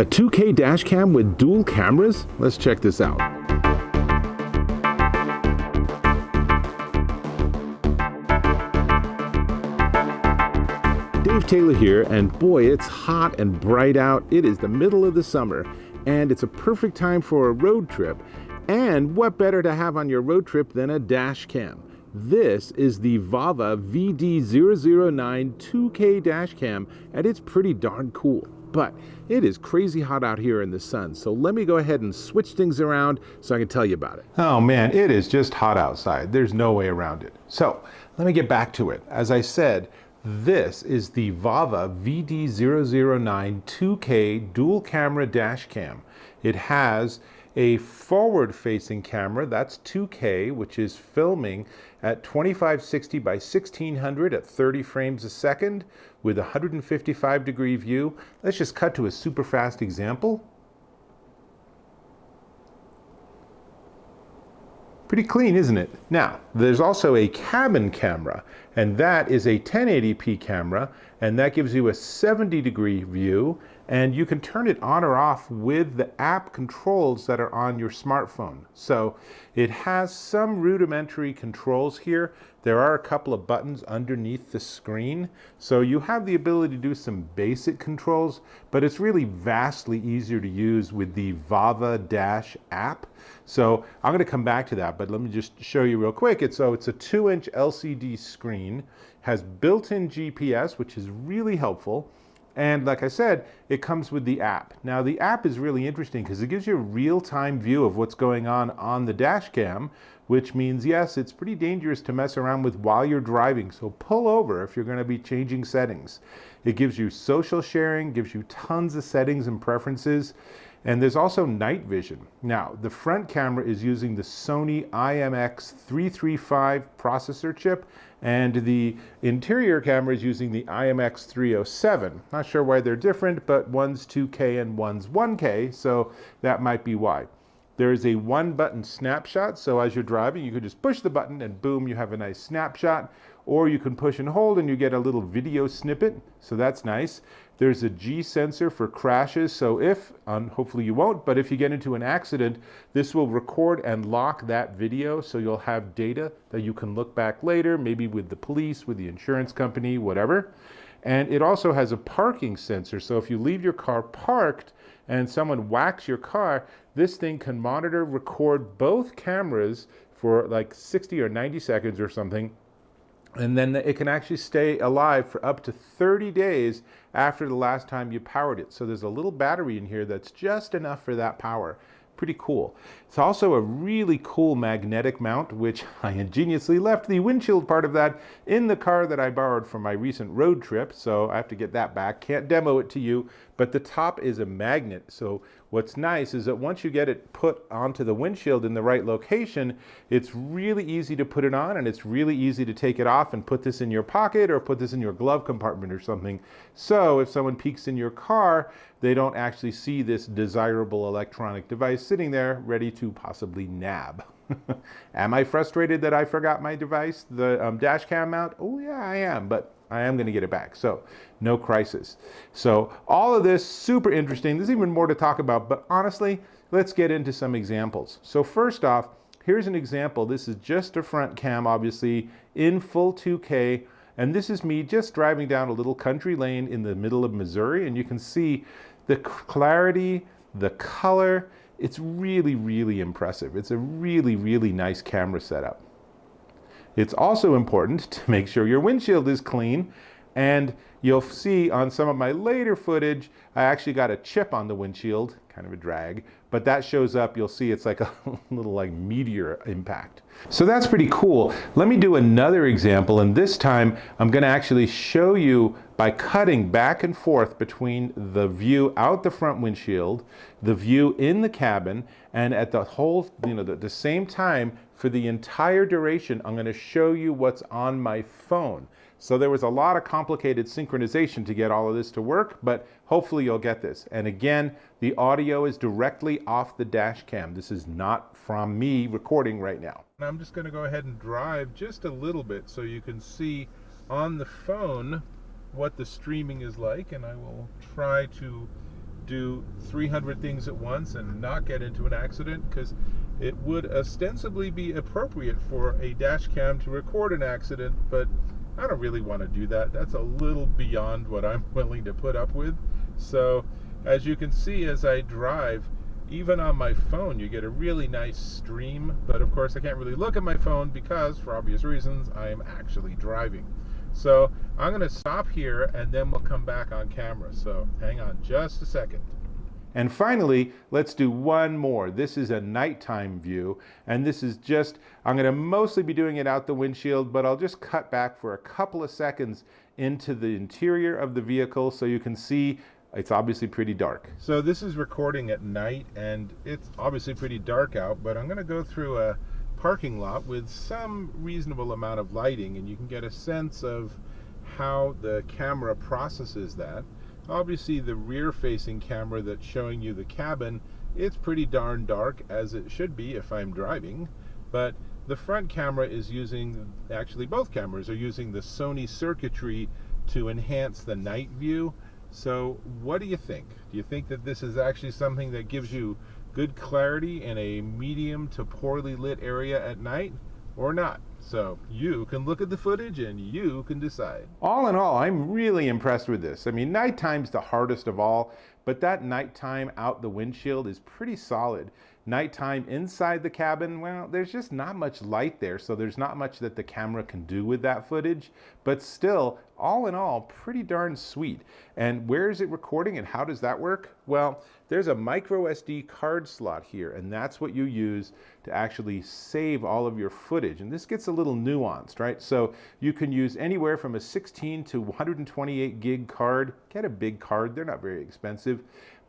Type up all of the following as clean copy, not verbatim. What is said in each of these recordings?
A 2K dash cam with dual cameras? Let's check this out. Dave Taylor here, and boy, it's hot and bright out. It is the middle of the summer, and it's a perfect time for a road trip. And what better to have on your road trip than a dash cam? This is the VAVA VD-009 2K dash cam, and it's pretty darn cool. But it is crazy hot out here in the sun, so let me go ahead and switch things around so I can tell you about it. Oh man, it is just hot outside. There's no way around it. So let me get back to it. As I said, this is the VAVA VD-009 2K dual camera dash cam. It has a forward-facing camera, that's 2K, which is filming at 2560 by 1600 at 30 frames a second with a 155-degree view. Let's just cut to a super fast example. Pretty clean, isn't it? Now, there's also a cabin camera, and that is a 1080p camera, and that gives you a 70-degree view, and you can turn it on or off with the app controls that are on your smartphone. So it has some rudimentary controls here. There are a couple of buttons underneath the screen, so you have the ability to do some basic controls, but it's really vastly easier to use with the VAVA Dash app. So I'm going to come back to that, but let me just show you real quick. It's a 2-inch LCD screen, has built-in GPS, which is really helpful. And like I said, it comes with the app. Now the app is really interesting because it gives you a real-time view of what's going on the dash cam, which means, yes, it's pretty dangerous to mess around with while you're driving. So pull over if you're going to be changing settings. It gives you social sharing, gives you tons of settings and preferences. And there's also night vision. Now, the front camera is using the Sony IMX335 processor chip, and the interior camera is using the IMX307. Not sure why they're different, but one's 2K and one's 1K, so that might be why. There is a one-button snapshot, so as you're driving, you can just push the button and boom, you have a nice snapshot. Or you can push and hold and you get a little video snippet, so that's nice. There's a G sensor for crashes, so hopefully you won't, but if you get into an accident, this will record and lock that video, so you'll have data that you can look back later, maybe with the police, with the insurance company, whatever. And it also has a parking sensor, so if you leave your car parked and someone whacks your car, this thing can monitor, record both cameras for like 60 or 90 seconds or something, and then it can actually stay alive for up to 30 days after the last time you powered it. So there's a little battery in here that's just enough for that power. Pretty cool. It's also a really cool magnetic mount, which I ingeniously left the windshield part of that in the car that I borrowed for my recent road trip, so I have to get that back. Can't demo it to you, but the top is a magnet. So what's nice is that once you get it put onto the windshield in the right location, it's really easy to put it on, and it's really easy to take it off and put this in your pocket or put this in your glove compartment or something. So if someone peeks in your car, they don't actually see this desirable electronic device sitting there ready to possibly nab. Am I frustrated that I forgot my device, the dash cam mount? Oh yeah, I am, but I am going to get it back, so no crisis. So all of this, super interesting. There's even more to talk about, but honestly, let's get into some examples. So first off, here's an example. This is just a front cam, obviously, in full 2K, and this is me just driving down a little country lane in the middle of Missouri, and you can see the clarity, the color. It's really, really impressive. It's a really, really nice camera setup. It's also important to make sure your windshield is clean, and you'll see on some of my later footage, I actually got a chip on the windshield, kind of a drag, but that shows up. You'll see it's like a little like meteor impact. So that's pretty cool. Let me do another example, and this time I'm going to actually show you by cutting back and forth between the view out the front windshield, the view in the cabin, and at the whole, the same time for the entire duration, I'm going to show you what's on my phone. So there was a lot of complicated synchronization to get all of this to work, but hopefully you'll get this. And again, the audio is directly off the dash cam. This is not from me recording right now. I'm just going to go ahead and drive just a little bit so you can see on the phone what the streaming is like, and I will try to do 300 things at once and not get into an accident, because it would ostensibly be appropriate for a dash cam to record an accident, but I don't really want to do that. That's a little beyond what I'm willing to put up with. So as you can see, as I drive, even on my phone, you get a really nice stream, but of course I can't really look at my phone because, for obvious reasons, I am actually driving. So I'm going to stop here and then we'll come back on camera. So hang on just a second. And finally, let's do one more. This is a nighttime view, and this is just, I'm going to mostly be doing it out the windshield, but I'll just cut back for a couple of seconds into the interior of the vehicle so you can see it's obviously pretty dark. So this is recording at night, and it's obviously pretty dark out, but I'm going to go through a parking lot with some reasonable amount of lighting, and you can get a sense of how the camera processes that. Obviously the rear-facing camera that's showing you the cabin, it's pretty darn dark, as it should be if I'm driving, but the front camera is using, actually both cameras are using the Sony circuitry to enhance the night view. So what do you think? Do you think that this is actually something that gives you good clarity in a medium to poorly lit area at night, or not? So you can look at the footage and you can decide. All in all, I'm really impressed with this. I mean, nighttime's the hardest of all, but that nighttime out the windshield is pretty solid. Nighttime inside the cabin, well, there's just not much light there, so there's not much that the camera can do with that footage, but still, all in all, pretty darn sweet. And where is it recording and how does that work? Well, there's a micro SD card slot here, and that's what you use to actually save all of your footage. And this gets a little nuanced, right? So you can use anywhere from a 16 to 128 gig card. Get a big card, they're not very expensive.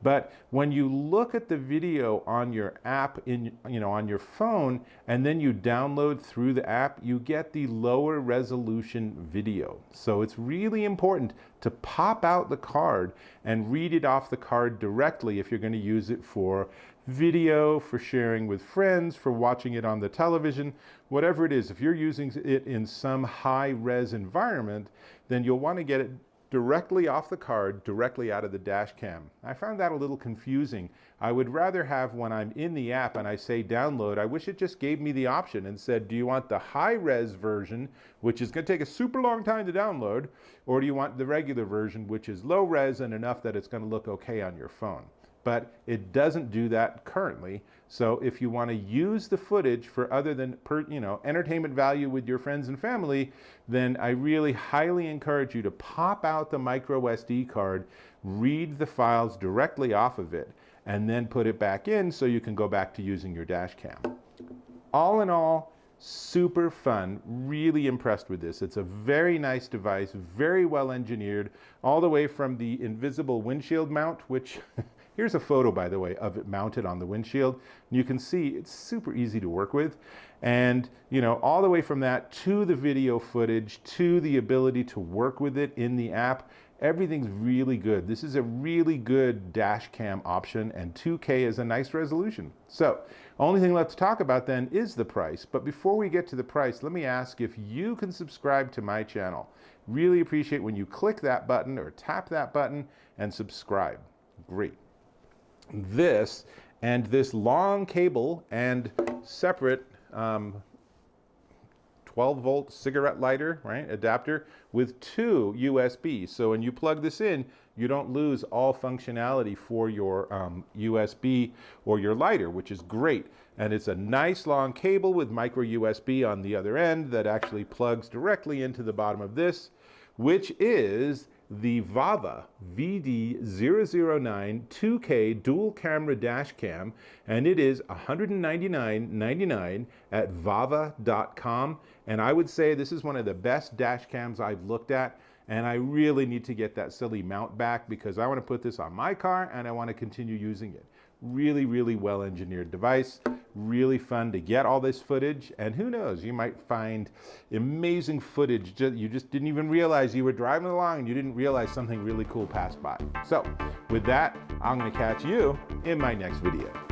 But when you look at the video on your app, on your phone, and then you download through the app, you get the lower resolution video. So it's really important to pop out the card and read it off the card directly if you're going to use it for video, for sharing with friends, for watching it on the television, whatever it is. If you're using it in some high-res environment, then you'll want to get it directly off the card, directly out of the dash cam. I found that a little confusing. I would rather have, when I'm in the app and I say download, I wish it just gave me the option and said, do you want the high-res version, which is going to take a super long time to download, or do you want the regular version, which is low-res and enough that it's going to look okay on your phone? But it doesn't do that currently. So if you want to use the footage for other than entertainment value with your friends and family, then I really highly encourage you to pop out the micro SD card, read the files directly off of it, and then put it back in so you can go back to using your dash cam. All in all, super fun, really impressed with this. It's a very nice device, very well engineered, all the way from the invisible windshield mount, which here's a photo, by the way, of it mounted on the windshield. You can see it's super easy to work with. And, all the way from that to the video footage, to the ability to work with it in the app, everything's really good. This is a really good dash cam option, and 2K is a nice resolution. So, only thing left to talk about then is the price. But before we get to the price, let me ask if you can subscribe to my channel. Really appreciate when you click that button or tap that button and subscribe. Great. This and this long cable and separate 12-volt cigarette lighter, right, adapter with 2 USB. So when you plug this in, you don't lose all functionality for your USB or your lighter, which is great. And it's a nice long cable with micro USB on the other end that actually plugs directly into the bottom of this, which is the VAVA VD-009 2K dual camera dash cam, and it is $199.99 at VAVA.com. And I would say this is one of the best dash cams I've looked at, and I really need to get that silly mount back because I want to put this on my car and I want to continue using it. Really, really well engineered device. Really fun to get all this footage, and who knows, you might find amazing footage you just didn't even realize you were driving along and you didn't realize something really cool passed by. So with that, I'm going to catch you in my next video.